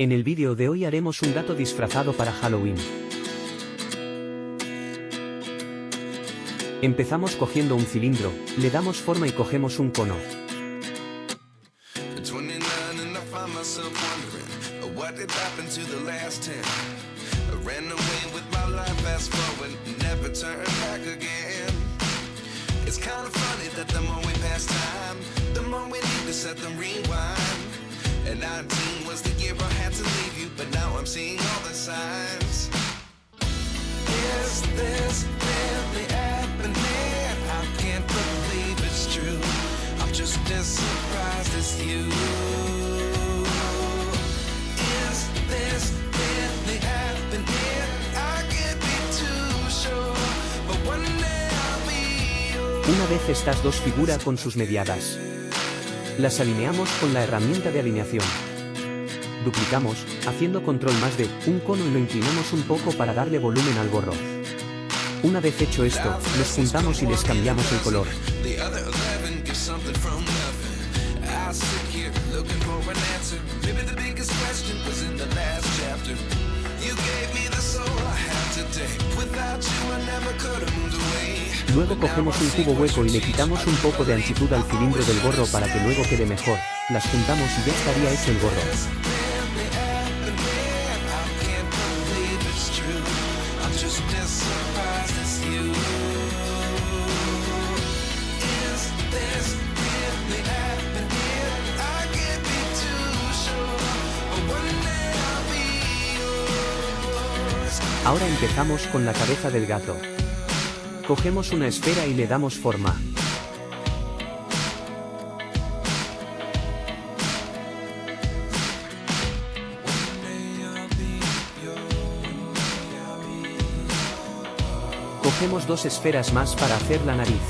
En el vídeo de hoy haremos un gato disfrazado para Halloween. Empezamos cogiendo un cilindro, le damos forma y cogemos un cono. And 19 was the year I had to leave you, but now I'm seeing all the signs. Is this really happening? I can't believe it's true. I'm just as surprised as you. Is this really happening? I can't be too sure, but one day I'll be yours. Una vez estas dos figuras con sus mediadas, las alineamos con la herramienta de alineación. Duplicamos, haciendo control más de un cono y lo inclinamos un poco para darle volumen al gorro. Una vez hecho esto, los juntamos y les cambiamos el color. Luego cogemos un cubo hueco y le quitamos un poco de anchitud al cilindro del gorro para que luego quede mejor, las juntamos y ya estaría hecho el gorro. Ahora empezamos con la cabeza del gato. Cogemos una esfera y le damos forma. Cogemos dos esferas más para hacer la nariz.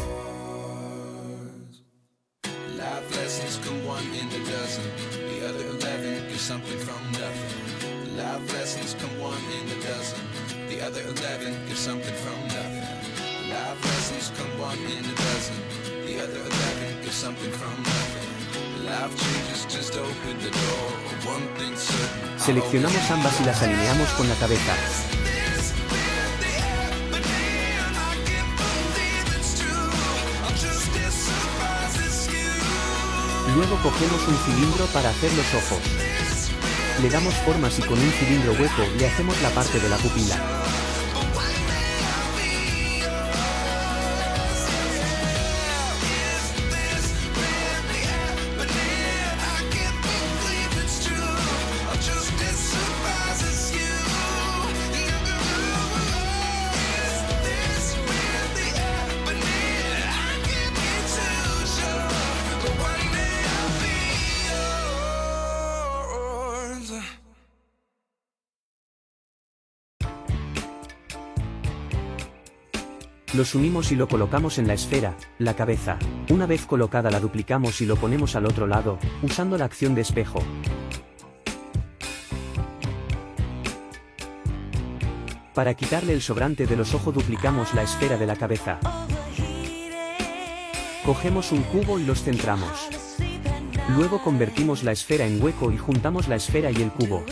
Seleccionamos ambas y las alineamos con la cabeza. Luego cogemos un cilindro para hacer los ojos. Le damos formas y con un cilindro hueco le hacemos la parte de la pupila. Los unimos y lo colocamos en la esfera, la cabeza. Una vez colocada la duplicamos y lo ponemos al otro lado, usando la acción de espejo. Para quitarle el sobrante de los ojos duplicamos la esfera de la cabeza. Cogemos un cubo y los centramos. Luego convertimos la esfera en hueco y juntamos la esfera y el cubo.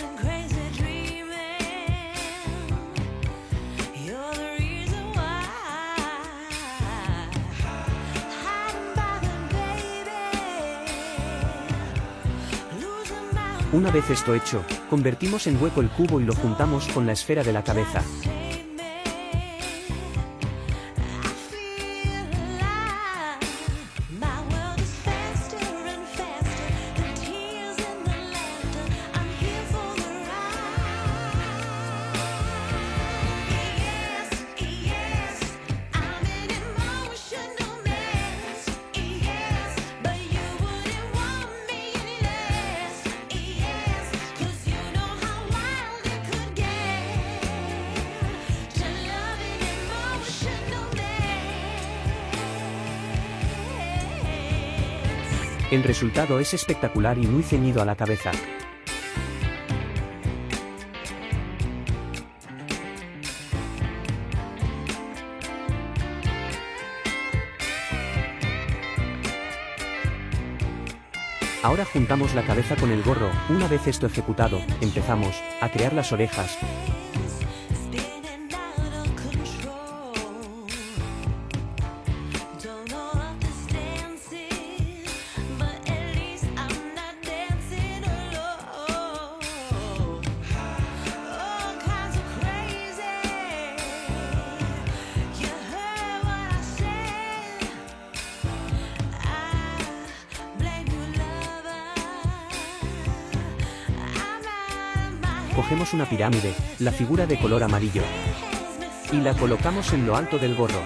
Una vez esto hecho, convertimos en hueco el cubo y lo juntamos con la esfera de la cabeza. El resultado es espectacular y muy ceñido a la cabeza. Ahora juntamos la cabeza con el gorro. Una vez esto ejecutado, empezamos a crear las orejas. Cogemos una pirámide, la figura de color amarillo, y la colocamos en lo alto del gorro.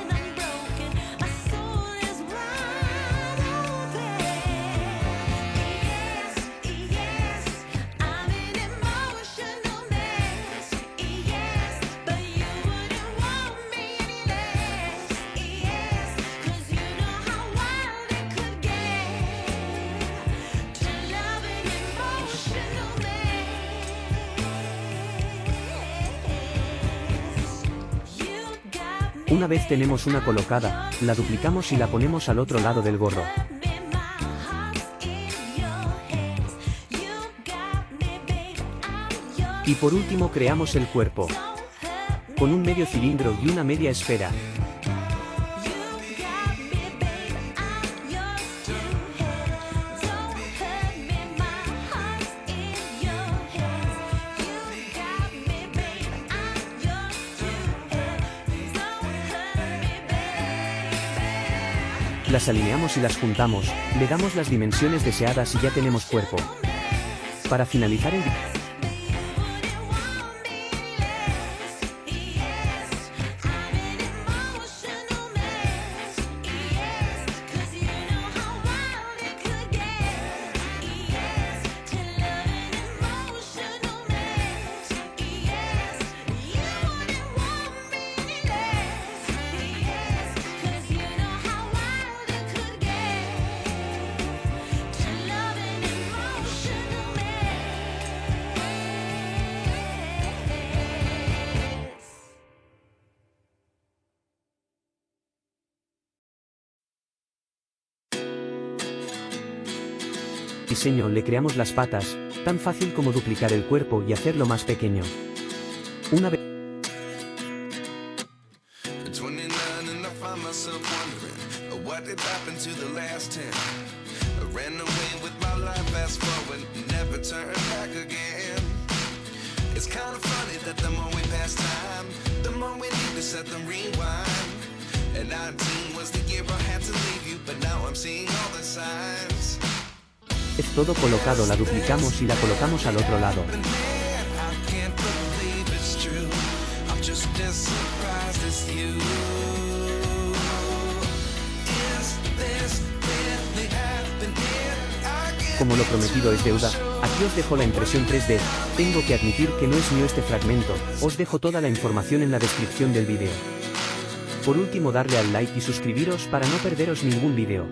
Una vez tenemos una colocada, la duplicamos y la ponemos al otro lado del gorro. Y por último creamos el cuerpo, con un medio cilindro y una media esfera. Las alineamos y las juntamos, le damos las dimensiones deseadas y ya tenemos cuerpo. Para finalizar el diseño le creamos las patas, tan fácil como duplicar el cuerpo y hacerlo más pequeño. Una vez es todo colocado, la duplicamos y la colocamos al otro lado. Como lo prometido es deuda, aquí os dejo la impresión 3D, tengo que admitir que no es mío este fragmento, os dejo toda la información en la descripción del vídeo. Por último darle al like y suscribiros para no perderos ningún vídeo.